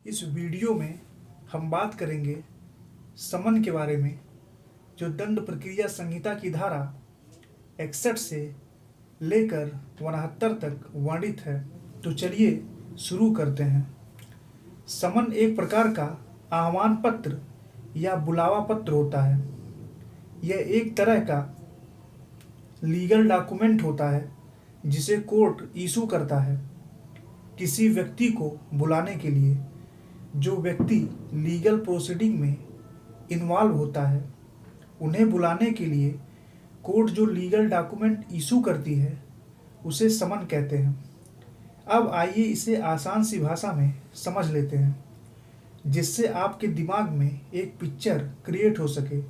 इस वीडियो में हम बात करेंगे समन के बारे में, जो दंड प्रक्रिया संहिता की धारा 61 से लेकर 69 तक वर्णित है। तो चलिए शुरू करते हैं। समन एक प्रकार का आह्वान पत्र या बुलावा पत्र होता है। यह एक तरह का लीगल डॉक्यूमेंट होता है जिसे कोर्ट इशू करता है किसी व्यक्ति को बुलाने के लिए। जो व्यक्ति लीगल प्रोसीडिंग में इन्वॉल्व होता है, उन्हें बुलाने के लिए कोर्ट जो लीगल डॉक्यूमेंट इशू करती है उसे समन कहते हैं। अब आइए इसे आसान सी भाषा में समझ लेते हैं, जिससे आपके दिमाग में एक पिक्चर क्रिएट हो सके।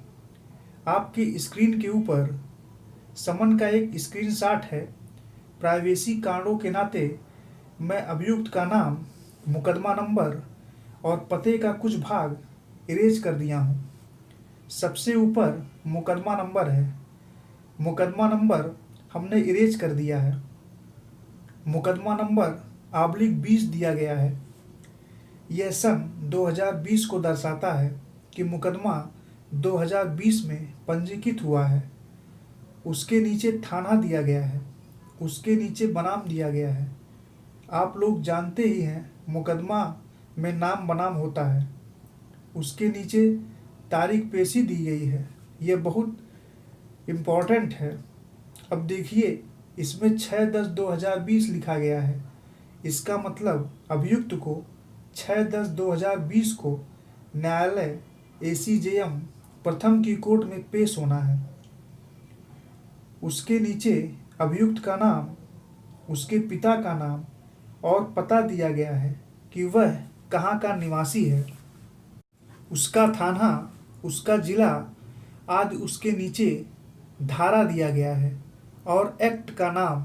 आपकी स्क्रीन के ऊपर समन का एक स्क्रीनशॉट है। प्राइवेसी कारणों के नाते मैं अभियुक्त का नाम, मुकदमा नंबर और पते का कुछ भाग इरेज कर दिया हूँ। सबसे ऊपर मुकदमा नंबर है। मुकदमा नंबर हमने इरेज कर दिया है। मुकदमा नंबर /20 दिया गया है। यह सन 2020 को दर्शाता है कि मुकदमा 2020 में पंजीकृत हुआ है। उसके नीचे थाना दिया गया है, उसके नीचे बनाम दिया गया है। आप लोग जानते ही हैं मुकदमा में नाम बनाम होता है। उसके नीचे तारीख पेशी दी गई है। यह बहुत इम्पॉर्टेंट है। अब देखिए, इसमें 6/10/2020 लिखा गया है। इसका मतलब अभियुक्त को 6/10/2020 को न्यायालय ACJM प्रथम की कोर्ट में पेश होना है। उसके नीचे अभियुक्त का नाम, उसके पिता का नाम और पता दिया गया है कि वह कहाँ का निवासी है, उसका थाना, उसका जिला आदि। उसके नीचे धारा दिया गया है और एक्ट का नाम,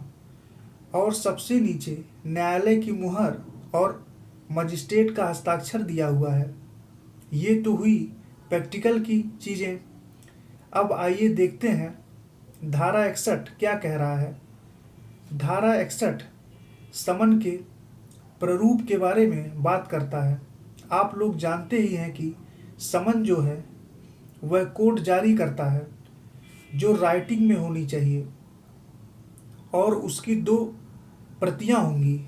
और सबसे नीचे न्यायालय की मुहर और मजिस्ट्रेट का हस्ताक्षर दिया हुआ है। ये तो हुई प्रैक्टिकल की चीज़ें। अब आइए देखते हैं धारा 61 क्या कह रहा है। धारा 61 समन के प्रारूप के बारे में बात करता है। आप लोग जानते ही हैं कि समन जो है वह कोर्ट जारी करता है, जो राइटिंग में होनी चाहिए और उसकी 2 प्रतियां होंगी।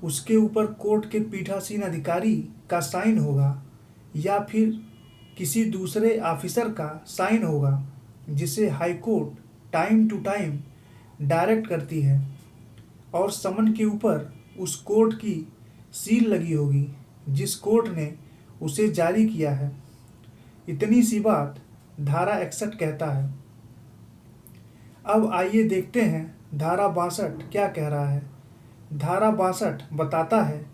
उसके ऊपर कोर्ट के पीठासीन अधिकारी का साइन होगा या फिर किसी दूसरे ऑफिसर का साइन होगा, जिसे high court time to time direct करती है। और समन के ऊपर उस कोर्ट की सील लगी होगी जिस कोर्ट ने उसे जारी किया है। इतनी सी बात धारा 61 कहता है। अब आइए देखते हैं धारा 62 क्या कह रहा है। धारा 62 बताता है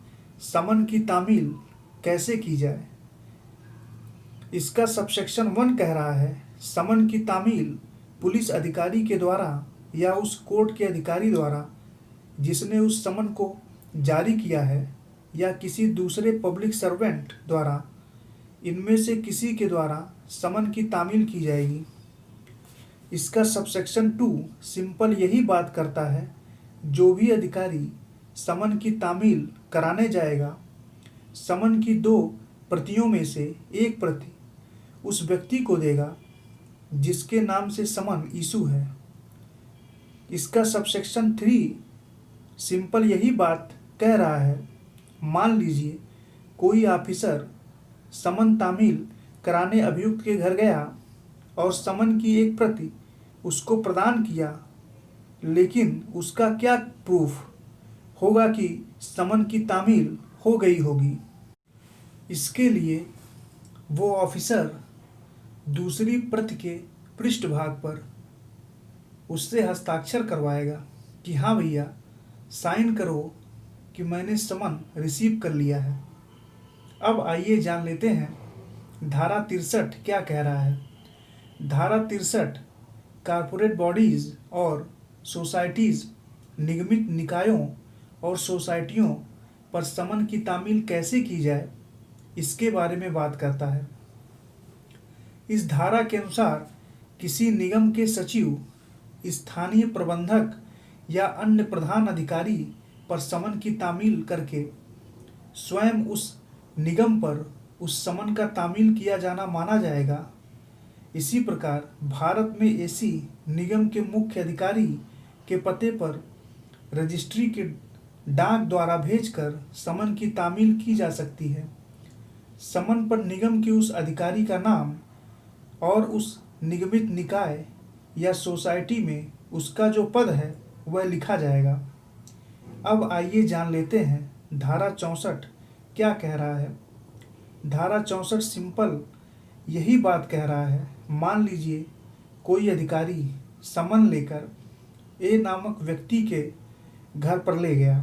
समन की तामील कैसे की जाए। इसका सबसेक्शन 1 कह रहा है समन की तामील पुलिस अधिकारी के द्वारा या उस कोर्ट के अधिकारी द्वारा जिसने उस समन को जारी किया है, या किसी दूसरे पब्लिक सर्वेंट द्वारा, इनमें से किसी के द्वारा समन की तामील की जाएगी। इसका सबसेक्शन 2 सिंपल यही बात करता है, जो भी अधिकारी समन की तामील कराने जाएगा, समन की 2 प्रतियों में से एक प्रति उस व्यक्ति को देगा जिसके नाम से समन इशू है। इसका सबसेक्शन 3 सिंपल यही बात कह रहा है, मान लीजिए कोई ऑफिसर समन तामील कराने अभियुक्त के घर गया और समन की एक प्रति उसको प्रदान किया, लेकिन उसका क्या प्रूफ होगा कि समन की तामील हो गई होगी। इसके लिए वो ऑफिसर दूसरी प्रति के पृष्ठभाग पर उससे हस्ताक्षर करवाएगा कि हाँ भैया, साइन करो कि मैंने समन रिसीव कर लिया है। अब आइए जान लेते हैं धारा 63 क्या कह रहा है। धारा 63 कॉरपोरेट बॉडीज़ और सोसाइटीज़, निगमित निकायों और सोसाइटियों पर समन की तामील कैसे की जाए, इसके बारे में बात करता है। इस धारा के अनुसार किसी निगम के सचिव, स्थानीय प्रबंधक या अन्य प्रधान अधिकारी पर समन की तामील करके स्वयं उस निगम पर उस समन का तामील किया जाना माना जाएगा। इसी प्रकार भारत में ऐसी निगम के मुख्य अधिकारी के पते पर रजिस्ट्री के डाक द्वारा भेजकर समन की तामील की जा सकती है। समन पर निगम के उस अधिकारी का नाम और उस निगमित निकाय या सोसाइटी में उसका जो पद है वह लिखा जाएगा। अब आइए जान लेते हैं धारा 64 क्या कह रहा है। धारा 64 सिंपल यही बात कह रहा है। मान लीजिए कोई अधिकारी समन लेकर ए नामक व्यक्ति के घर पर ले गया।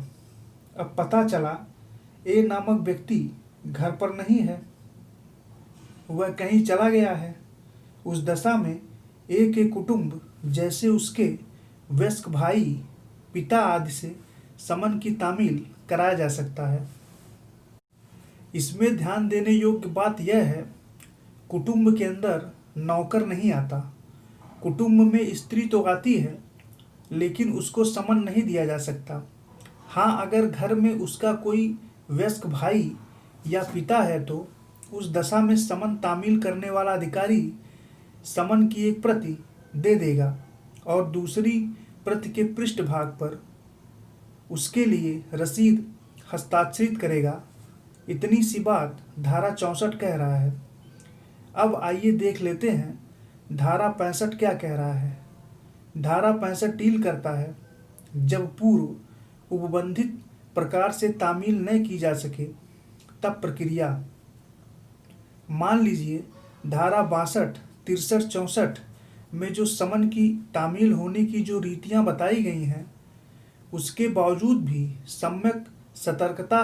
अब पता चला ए नामक व्यक्ति घर पर नहीं है, वह कहीं चला गया है। उस दशा में ए के कुटुंब जैसे उसके वयस्क भाई, पिता आदि से समन की तामील कराया जा सकता है। इसमें ध्यान देने योग्य बात यह है, कुटुंब के अंदर नौकर नहीं आता। कुटुंब में स्त्री तो आती है, लेकिन उसको समन नहीं दिया जा सकता। हाँ, अगर घर में उसका कोई वयस्क भाई या पिता है तो उस दशा में समन तामील करने वाला अधिकारी समन की एक प्रति दे देगा और दूसरी प्रति के पृष्ठभाग पर उसके लिए रसीद हस्ताक्षरित करेगा। इतनी सी बात धारा 64 कह रहा है। अब आइए देख लेते हैं धारा 65 क्या कह रहा है। धारा 65 डील करता है जब पूर्व उपबंधित प्रकार से तामील न की जा सके तब प्रक्रिया। मान लीजिए धारा 62, 63, 64 में जो समन की तामील होने की जो रीतियां बताई गई हैं, उसके बावजूद भी सम्यक सतर्कता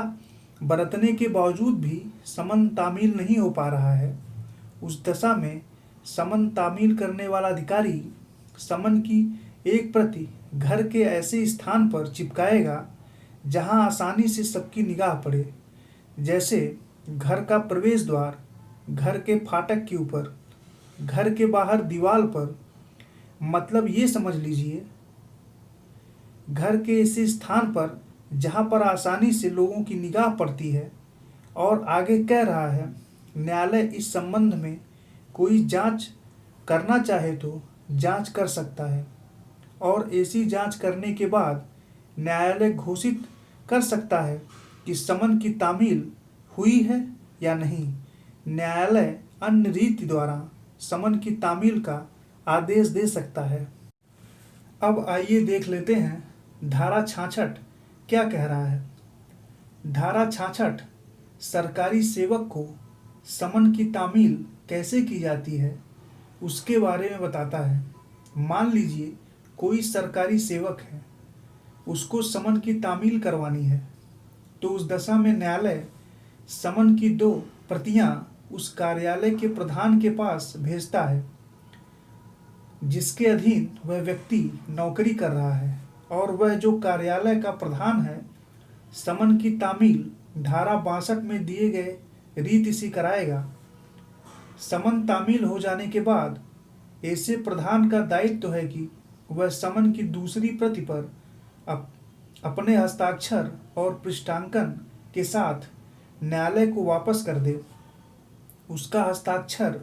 बरतने के बावजूद भी समन तामील नहीं हो पा रहा है। उस दशा में समन तामील करने वाला अधिकारी समन की एक प्रति घर के ऐसे स्थान पर चिपकाएगा जहां आसानी से सबकी निगाह पड़े, जैसे घर का प्रवेश द्वार, घर के फाटक के ऊपर, घर के बाहर दीवार पर। मतलब ये समझ लीजिए घर के ऐसे स्थान पर जहां पर आसानी से लोगों की निगाह पड़ती है। और आगे कह रहा है, न्यायालय इस संबंध में कोई जांच करना चाहे तो जांच कर सकता है और ऐसी जांच करने के बाद न्यायालय घोषित कर सकता है कि समन की तामील हुई है या नहीं। न्यायालय अन्य रीति द्वारा समन की तामील का आदेश दे सकता है। अब आइए देख लेते हैं धारा 66 क्या कह रहा है। धारा 66 सरकारी सेवक को समन की तामील कैसे की जाती है उसके बारे में बताता है। मान लीजिए कोई सरकारी सेवक है, उसको समन की तामील करवानी है, तो उस दशा में न्यायालय समन की 2 प्रतियां उस कार्यालय के प्रधान के पास भेजता है जिसके अधीन वह व्यक्ति नौकरी कर रहा है, और वह जो कार्यालय का प्रधान है समन की तामील धारा 62 में दिए गए रीति से कराएगा। समन तामील हो जाने के बाद ऐसे प्रधान का दायित्व है कि वह समन की दूसरी प्रति पर अपने हस्ताक्षर और पृष्ठांकन के साथ न्यायालय को वापस कर दे। उसका हस्ताक्षर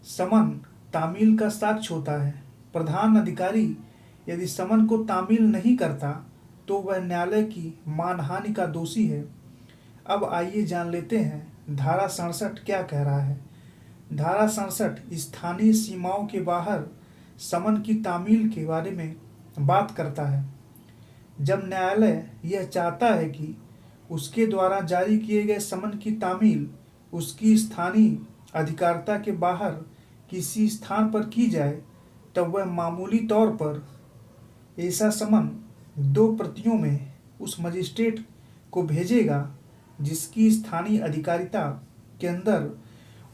समन तामील का साक्ष्य होता है। प्रधान अधिकारी यदि समन को तामील नहीं करता तो वह न्यायालय की मानहानि का दोषी है। अब आइए जान लेते हैं धारा 67 क्या कह रहा है। धारा 67 स्थानीय सीमाओं के बाहर समन की तामील के बारे में बात करता है। जब न्यायालय यह चाहता है कि उसके द्वारा जारी किए गए समन की तामील उसकी स्थानीय अधिकारिता के बाहर किसी स्थान पर की जाए, तब वह मामूली तौर पर ऐसा समन 2 प्रतियों में उस मजिस्ट्रेट को भेजेगा जिसकी स्थानीय अधिकारिता के अंदर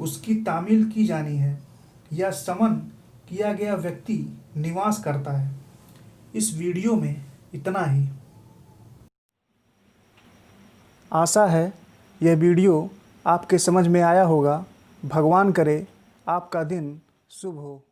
उसकी तामील की जानी है या समन किया गया व्यक्ति निवास करता है। इस वीडियो में इतना ही। आशा है यह वीडियो आपके समझ में आया होगा। भगवान करे आपका दिन शुभ हो।